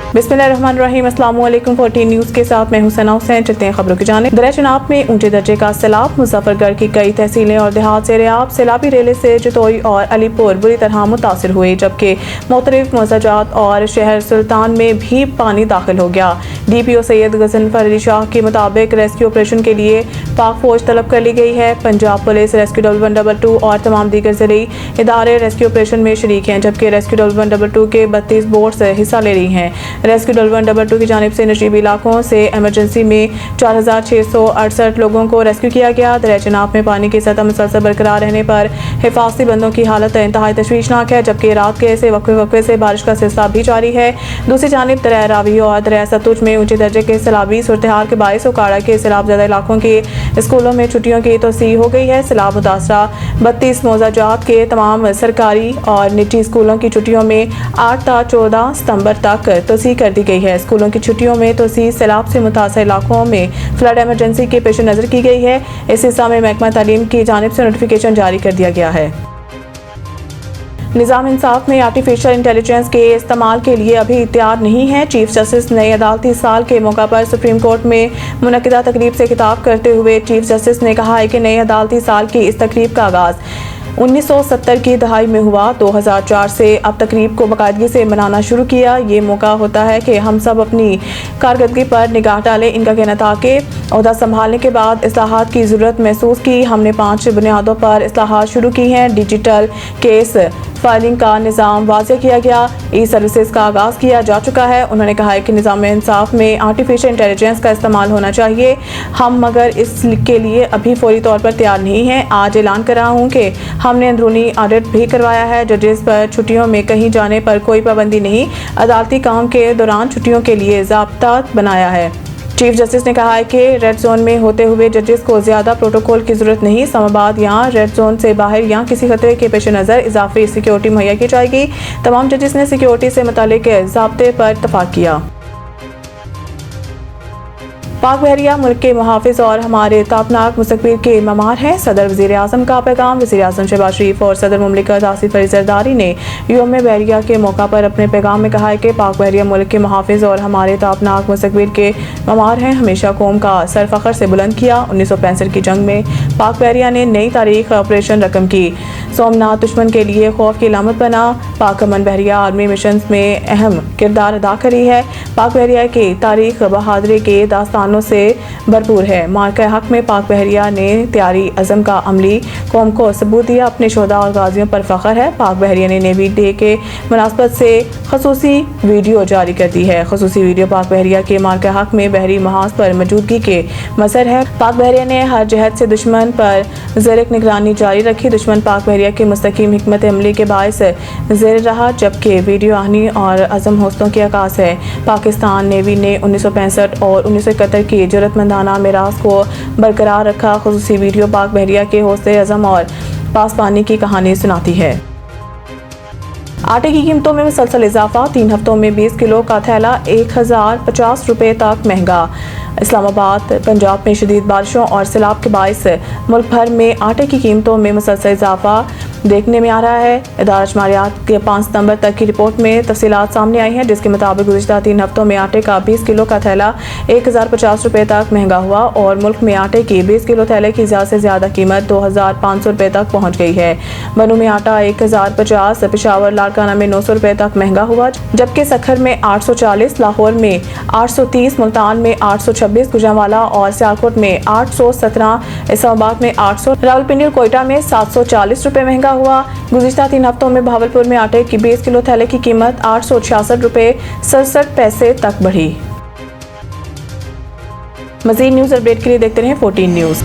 बिस्मिल्लाहिर्रहमानिर्रहीम। अस्सलाम वालेकुम। 14 न्यूज़ के साथ मैं हुसैना हुसैन। चलते हैं खबरों की जानिब। दरिया चनाब में ऊंचे दर्जे का सैलाब, मुजफ्फरगढ़ की कई तहसीलें और देहात से रेयाब। सैलाबी रेले से जतोई और अलीपुर बुरी तरह मुतासिर हुए, जबकि मुख्तलिफ मौजाजात और शहर सुल्तान में भी पानी दाखिल हो गया। DPO सैयद गजनफर अली शाह के मुताबिक रेस्क्यू ऑपरेशन के लिए पाक फौज तलब कर ली गई है। पंजाब पुलिस, रेस्क्यू 1122 और तमाम दीगर ज़रिए इदारे रेस्क्यू ऑपरेशन में शरीक हैं, जबकि रेस्क्यू 1122 के 32 बोट्स हिस्सा ले रही हैं। रेस्क्यू 1122 की जानिब से नशीबी इलाकों से एमरजेंसी में 4668 लोगों को रेस्क्यू किया गया। दरिया चनाब में पानी की सतह मुसलसल बरकरार रहने पर हिफाजती बंदों की हालत इंतहाई तशवीशनाक है, जबकि रात के से वक्फे से बारिश का सिलसिला भी जारी है। दूसरी जानिब दरिया रावी और दरिया सतलुज में ऊंचे दर्जे के सैलाबी सूरत-ए-हाल के बायस उकाड़ा के सैलाब ज़दा इलाकों के स्कूलों में छुट्टियों की तोसी हो गई है। सैलाब मुतासरा 32 मौजाजात के तमाम सरकारी और निजी स्कूलों की छुट्टियों में 8 ta 14 सितंबर तक तोसी कर दी गई है। स्कूलों की छुट्टियों में तोसी सैलाब से मुतासर इलाकों में फ्लड एमरजेंसी के पेश नज़र की गई है। इस हिस्सा में महकमा तालीम की जानिब से नोटिफिकेशन जारी कर दिया गया है। निज़ाम इंसाफ में आर्टिफिशियल इंटेलिजेंस के इस्तेमाल के लिए अभी तैयार नहीं है। चीफ जस्टिस नए अदालती साल के मौका पर सुप्रीम कोर्ट में मुनक्किदा तकरीब से खिताब करते हुए चीफ जस्टिस ने कहा है कि नए अदालती साल की इस तकरीब का आगाज़ 1970 की दहाई में हुआ। 2004 से अब तकरीब को बाकायदगी से मनाना शुरू किया। ये मौका होता है कि हम सब अपनी कारकर्दगी पर निगाह डालें। इनका कहना था कि ओहदा संभालने के बाद इस्लाहात की ज़रूरत महसूस की। हमने 5 बुनियादों पर इस्लाहात शुरू की हैं। डिजिटल केस फाइलिंग का निज़ाम वाज़े किया गया, ई सर्विसेज का आगाज़ किया जा चुका है। उन्होंने कहा है कि निज़ाम इंसाफ में आर्टिफिशियल इंटेलिजेंस का इस्तेमाल होना चाहिए, हम मगर इसके लिए अभी फौरी तौर पर तैयार नहीं हैं। आज ऐलान कर रहा हूँ कि हमने अंदरूनी ऑडिट भी करवाया है। जजेस पर छुट्टियों में कहीं जाने पर कोई पाबंदी नहीं। अदालती काम के दौरान छुट्टियों के लिए ज़ाब्ता बनाया है। चीफ जस्टिस ने कहा है कि रेड जोन में होते हुए जजेस को ज़्यादा प्रोटोकॉल की ज़रूरत नहीं। इस्लामाबाद या रेड जोन से बाहर या किसी खतरे के पेश नज़र इजाफी सिक्योरिटी मुहैया की जाएगी। तमाम जजेस ने सिक्योरिटी से मुतालिक ज़ाब्ते पर इत्तफाक किया। पाक बहरिया मुल्क के मुहाफिज और हमारे ताबनाक मुस्तकबिल के ममार हैं। सदर वज़ीर आज़म का पैगाम। वज़ीर आज़म शहबाज शरीफ और सदर मुमलिकत आसिफ अली ज़रदारी ने यौम बहरिया के मौका पर अपने पैगाम में कहा है कि पाक बहरिया मुल्क के मुहाफिज और हमारे ताबनाक मुस्तकबिल के ममार हैं। हमेशा कौम का सर फ़ख्र से बुलंद किया। 1965 की जंग में पाक बहरिया ने नई तारीख ऑपरेशन रकम की। सोमनाथ दुश्मन के लिए खौफ की अलामत बना। पाक अमन बहरिया आर्मी मिशन में अहम किरदार अदा करी है। पाक बहरिया की तारीख बहादुरी के दास्तानों से भरपूर है। मार्का हक में पाक बहरिया ने तैयारी अज़म का अमली कौम को सबूत दिया। अपने शोधा और गाजियों पर फ़ख्र है। पाक बहरिया ने नेवी डे के मुनासबत से खसूसी वीडियो जारी कर दी है। खसूसी वीडियो पाक बहरिया के मार्का हक में बहरी महाज पर मौजूदगी के मसर है। पाक बहरिया ने हर जहत से दुश्मन पर ज़ेर निगरानी जारी रखी। दुश्मन पाक बहरिया के मुस्तकीम हिकमत अमली के बायस ज़ेर रहा, जबकि वीडियो आहनी और अज़म हौसलों की आकाश है। पाकिस्तान नेवी ने 1965 और 1971 की जरूरतमंदाना मिरास को बरकरार रखा। खुसूसी वीडियो पाक बहरिया के हौसले अज़म और पासपानी की कहानी सुनाती है। आटे की कीमतों में मुसलसल इजाफा। 3 हफ्तों में 20 किलो का थैला 1050 रुपये तक महंगा। इस्लामाबाद पंजाब में शदीद बारिशों और सैलाब के बायस मुल्क भर में आटे की कीमतों में मुसलसल इजाफा देखने में आ रहा है। इदारा शुमारियात के 5 सितंबर तक की रिपोर्ट में तफसीलात सामने आई हैं, जिसके मुताबिक गुज़िश्ता 3 हफ्तों में आटे का 20 किलो का थैला 1050 रुपये तक महंगा हुआ और मुल्क में आटे की 20 किलो थैले की ज़्यादा से ज़्यादा कीमत 2500 रुपये तक पहुँच गई है। बनू में आटा 1050, पेशावर लाड़काना में 900 रुपये तक महंगा हुआ, जबकि सखर में 840, लाहौर में 830, मुल्तान में 826, गुजरांवाला और सियालकोट में 817, इस्लामाबाद में 800, रावलपिंडी और कोयटा में 740 रुपये महंगा हुआ। गुज़िश्ता 3 हफ्तों में भावलपुर में आटे की 20 किलो थैले की कीमत 866 रुपये 67 पैसे तक बढ़ी। मज़ीद न्यूज़ अपडेट के लिए देखते रहें 14 न्यूज़।